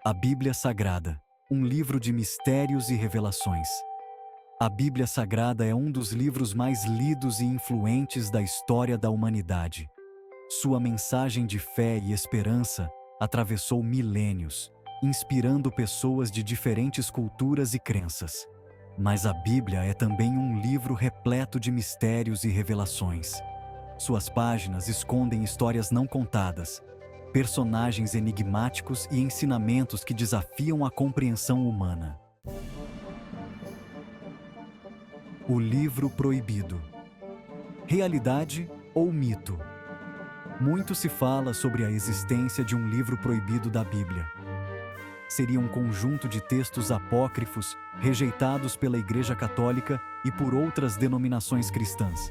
A Bíblia Sagrada, um livro de mistérios e revelações. A Bíblia Sagrada é um dos livros mais lidos e influentes da história da humanidade. Sua mensagem de fé e esperança atravessou milênios, inspirando pessoas de diferentes culturas e crenças. Mas a Bíblia é também um livro repleto de mistérios e revelações. Suas páginas escondem histórias não contadas, personagens enigmáticos e ensinamentos que desafiam a compreensão humana. O livro proibido. Realidade ou mito? Muito se fala sobre a existência de um livro proibido da Bíblia. Seria um conjunto de textos apócrifos rejeitados pela Igreja Católica e por outras denominações cristãs.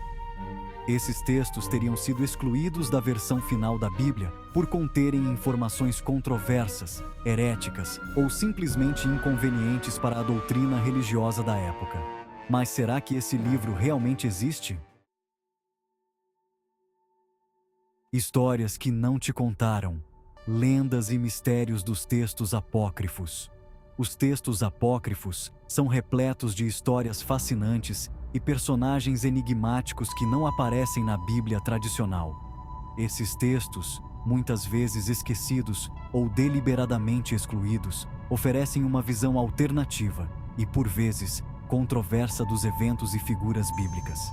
Esses textos teriam sido excluídos da versão final da Bíblia por conterem informações controversas, heréticas ou simplesmente inconvenientes para a doutrina religiosa da época. Mas será que esse livro realmente existe? Histórias que não te contaram. Lendas e mistérios dos textos apócrifos. Os textos apócrifos são repletos de histórias fascinantes e personagens enigmáticos que não aparecem na Bíblia tradicional. Esses textos, muitas vezes esquecidos ou deliberadamente excluídos, oferecem uma visão alternativa e, por vezes, controversa dos eventos e figuras bíblicas.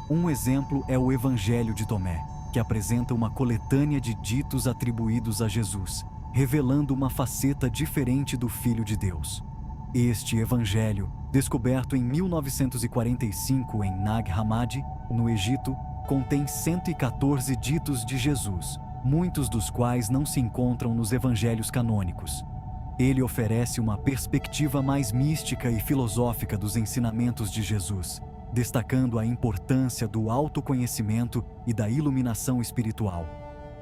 Um exemplo é o Evangelho de Tomé, que apresenta uma coletânea de ditos atribuídos a Jesus, revelando uma faceta diferente do Filho de Deus. Este evangelho, descoberto em 1945 em Nag Hammadi, no Egito, contém 114 ditos de Jesus, muitos dos quais não se encontram nos evangelhos canônicos. Ele oferece uma perspectiva mais mística e filosófica dos ensinamentos de Jesus, destacando a importância do autoconhecimento e da iluminação espiritual.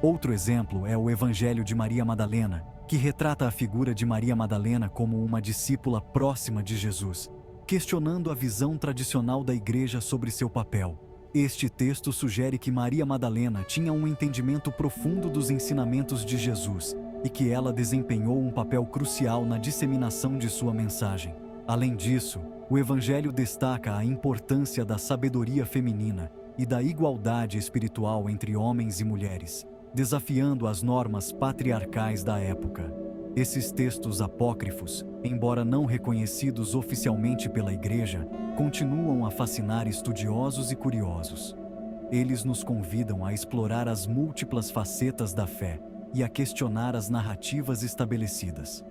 Outro exemplo é o Evangelho de Maria Madalena, que retrata a figura de Maria Madalena como uma discípula próxima de Jesus, questionando a visão tradicional da Igreja sobre seu papel. Este texto sugere que Maria Madalena tinha um entendimento profundo dos ensinamentos de Jesus e que ela desempenhou um papel crucial na disseminação de sua mensagem. Além disso, o Evangelho destaca a importância da sabedoria feminina e da igualdade espiritual entre homens e mulheres, desafiando as normas patriarcais da época. Esses textos apócrifos, embora não reconhecidos oficialmente pela Igreja, continuam a fascinar estudiosos e curiosos. Eles nos convidam a explorar as múltiplas facetas da fé e a questionar as narrativas estabelecidas.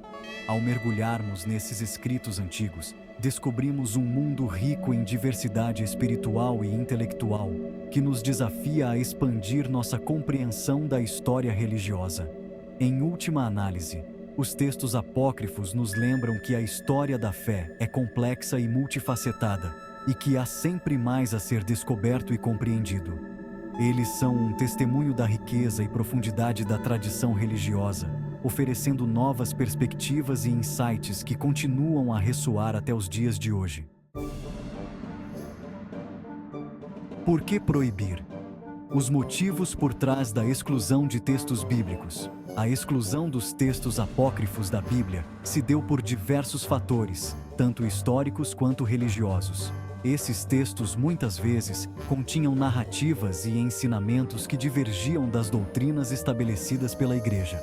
Ao mergulharmos nesses escritos antigos, descobrimos um mundo rico em diversidade espiritual e intelectual, que nos desafia a expandir nossa compreensão da história religiosa. Em última análise, os textos apócrifos nos lembram que a história da fé é complexa e multifacetada, e que há sempre mais a ser descoberto e compreendido. Eles são um testemunho da riqueza e profundidade da tradição religiosa, oferecendo novas perspectivas e insights que continuam a ressoar até os dias de hoje. Por que proibir? Os motivos por trás da exclusão de textos bíblicos. A exclusão dos textos apócrifos da Bíblia se deu por diversos fatores, tanto históricos quanto religiosos. Esses textos muitas vezes continham narrativas e ensinamentos que divergiam das doutrinas estabelecidas pela Igreja.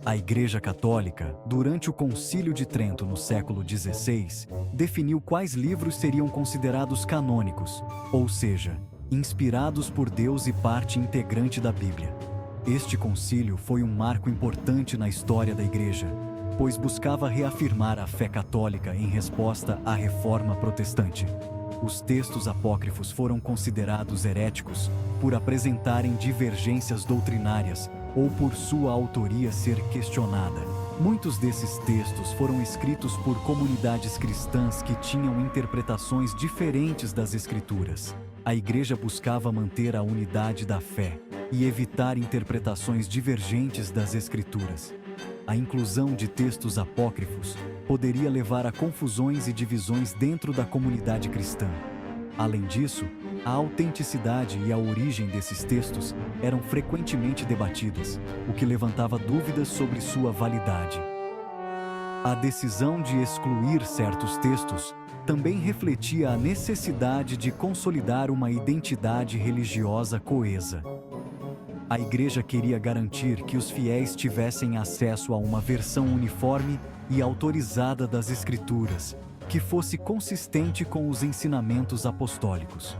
A Igreja Católica, durante o Concílio de Trento no século XVI, definiu quais livros seriam considerados canônicos, ou seja, inspirados por Deus e parte integrante da Bíblia. Este concílio foi um marco importante na história da Igreja, pois buscava reafirmar a fé católica em resposta à Reforma Protestante. Os textos apócrifos foram considerados heréticos por apresentarem divergências doutrinárias ou por sua autoria ser questionada. Muitos desses textos foram escritos por comunidades cristãs que tinham interpretações diferentes das Escrituras. A Igreja buscava manter a unidade da fé e evitar interpretações divergentes das Escrituras. A inclusão de textos apócrifos poderia levar a confusões e divisões dentro da comunidade cristã. Além disso, a autenticidade e a origem desses textos eram frequentemente debatidas, o que levantava dúvidas sobre sua validade. A decisão de excluir certos textos também refletia a necessidade de consolidar uma identidade religiosa coesa. A Igreja queria garantir que os fiéis tivessem acesso a uma versão uniforme e autorizada das Escrituras, que fosse consistente com os ensinamentos apostólicos.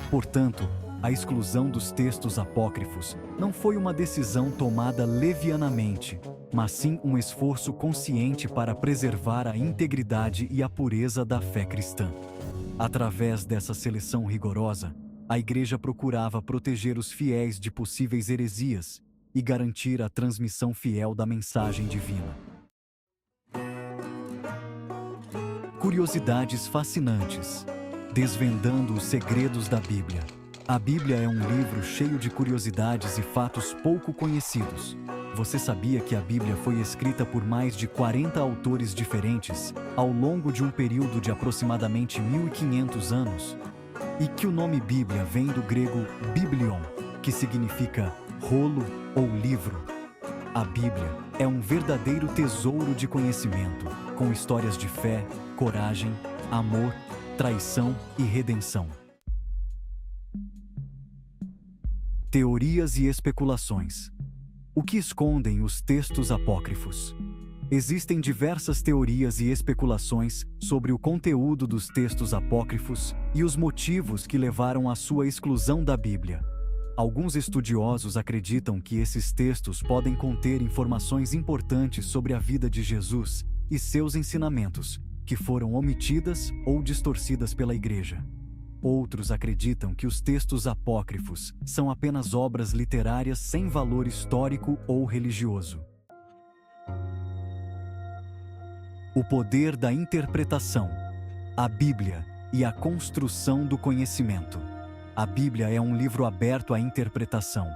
Portanto, a exclusão dos textos apócrifos não foi uma decisão tomada levianamente, mas sim um esforço consciente para preservar a integridade e a pureza da fé cristã. Através dessa seleção rigorosa, a Igreja procurava proteger os fiéis de possíveis heresias e garantir a transmissão fiel da mensagem divina. Curiosidades fascinantes. Desvendando os segredos da Bíblia. A Bíblia é um livro cheio de curiosidades e fatos pouco conhecidos. Você sabia que a Bíblia foi escrita por mais de 40 autores diferentes ao longo de um período de aproximadamente 1500 anos? E que o nome Bíblia vem do grego biblion, que significa rolo ou livro. A Bíblia é um verdadeiro tesouro de conhecimento, com histórias de fé, coragem, amor, traição e redenção. Teorias e especulações. O que escondem os textos apócrifos? Existem diversas teorias e especulações sobre o conteúdo dos textos apócrifos e os motivos que levaram à sua exclusão da Bíblia. Alguns estudiosos acreditam que esses textos podem conter informações importantes sobre a vida de Jesus e seus ensinamentos, que foram omitidas ou distorcidas pela Igreja. Outros acreditam que os textos apócrifos são apenas obras literárias sem valor histórico ou religioso. O poder da interpretação. A Bíblia e a construção do conhecimento. A Bíblia é um livro aberto à interpretação.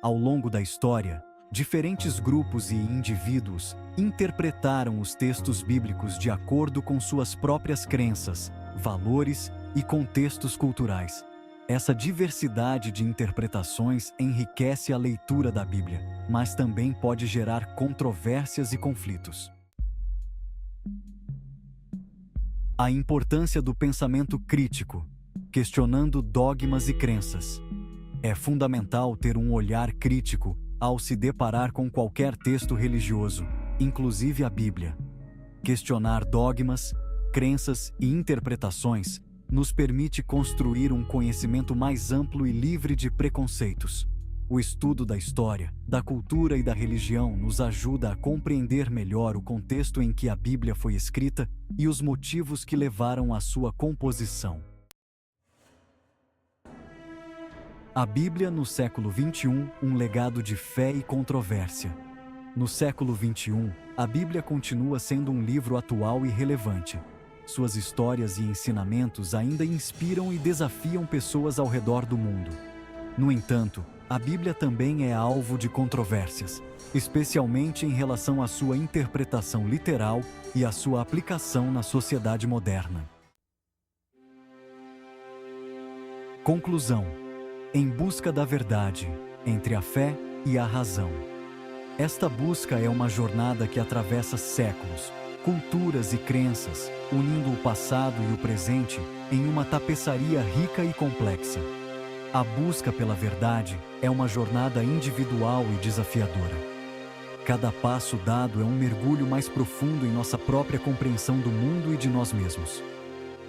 Ao longo da história, diferentes grupos e indivíduos interpretaram os textos bíblicos de acordo com suas próprias crenças, valores e contextos culturais. Essa diversidade de interpretações enriquece a leitura da Bíblia, mas também pode gerar controvérsias e conflitos. A importância do pensamento crítico, questionando dogmas e crenças. É fundamental ter um olhar crítico ao se deparar com qualquer texto religioso, inclusive a Bíblia. Questionar dogmas, crenças e interpretações nos permite construir um conhecimento mais amplo e livre de preconceitos. O estudo da história, da cultura e da religião nos ajuda a compreender melhor o contexto em que a Bíblia foi escrita e os motivos que levaram à sua composição. A Bíblia no século XXI, um legado de fé e controvérsia. No século XXI, a Bíblia continua sendo um livro atual e relevante. Suas histórias e ensinamentos ainda inspiram e desafiam pessoas ao redor do mundo. No entanto, a Bíblia também é alvo de controvérsias, especialmente em relação à sua interpretação literal e à sua aplicação na sociedade moderna. Conclusão. Em busca da verdade, entre a fé e a razão. Esta busca é uma jornada que atravessa séculos, culturas e crenças, unindo o passado e o presente em uma tapeçaria rica e complexa. A busca pela verdade é uma jornada individual e desafiadora. Cada passo dado é um mergulho mais profundo em nossa própria compreensão do mundo e de nós mesmos.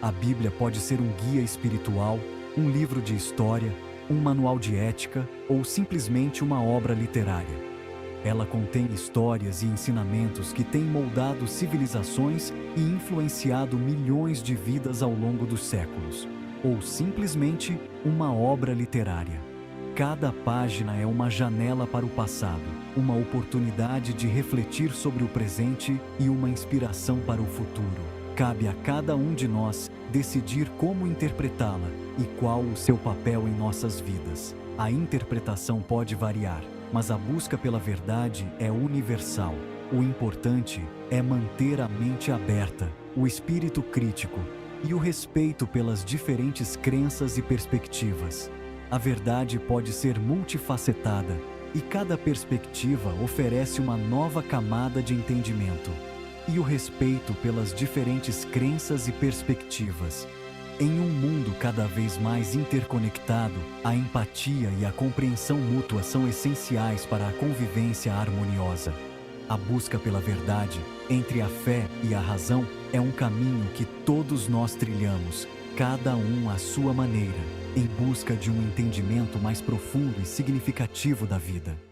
A Bíblia pode ser um guia espiritual, um livro de história, um manual de ética ou simplesmente uma obra literária. Ela contém histórias e ensinamentos que têm moldado civilizações e influenciado milhões de vidas ao longo dos séculos, ou simplesmente uma obra literária. Cada página é uma janela para o passado, uma oportunidade de refletir sobre o presente e uma inspiração para o futuro. Cabe a cada um de nós decidir como interpretá-la e qual o seu papel em nossas vidas. A interpretação pode variar, mas a busca pela verdade é universal. O importante é manter a mente aberta, o espírito crítico e o respeito pelas diferentes crenças e perspectivas. A verdade pode ser multifacetada e cada perspectiva oferece uma nova camada de entendimento. e o respeito pelas diferentes crenças e perspectivas. Em um mundo cada vez mais interconectado, a empatia e a compreensão mútua são essenciais para a convivência harmoniosa. A busca pela verdade, entre a fé e a razão, é um caminho que todos nós trilhamos, cada um à sua maneira, em busca de um entendimento mais profundo e significativo da vida.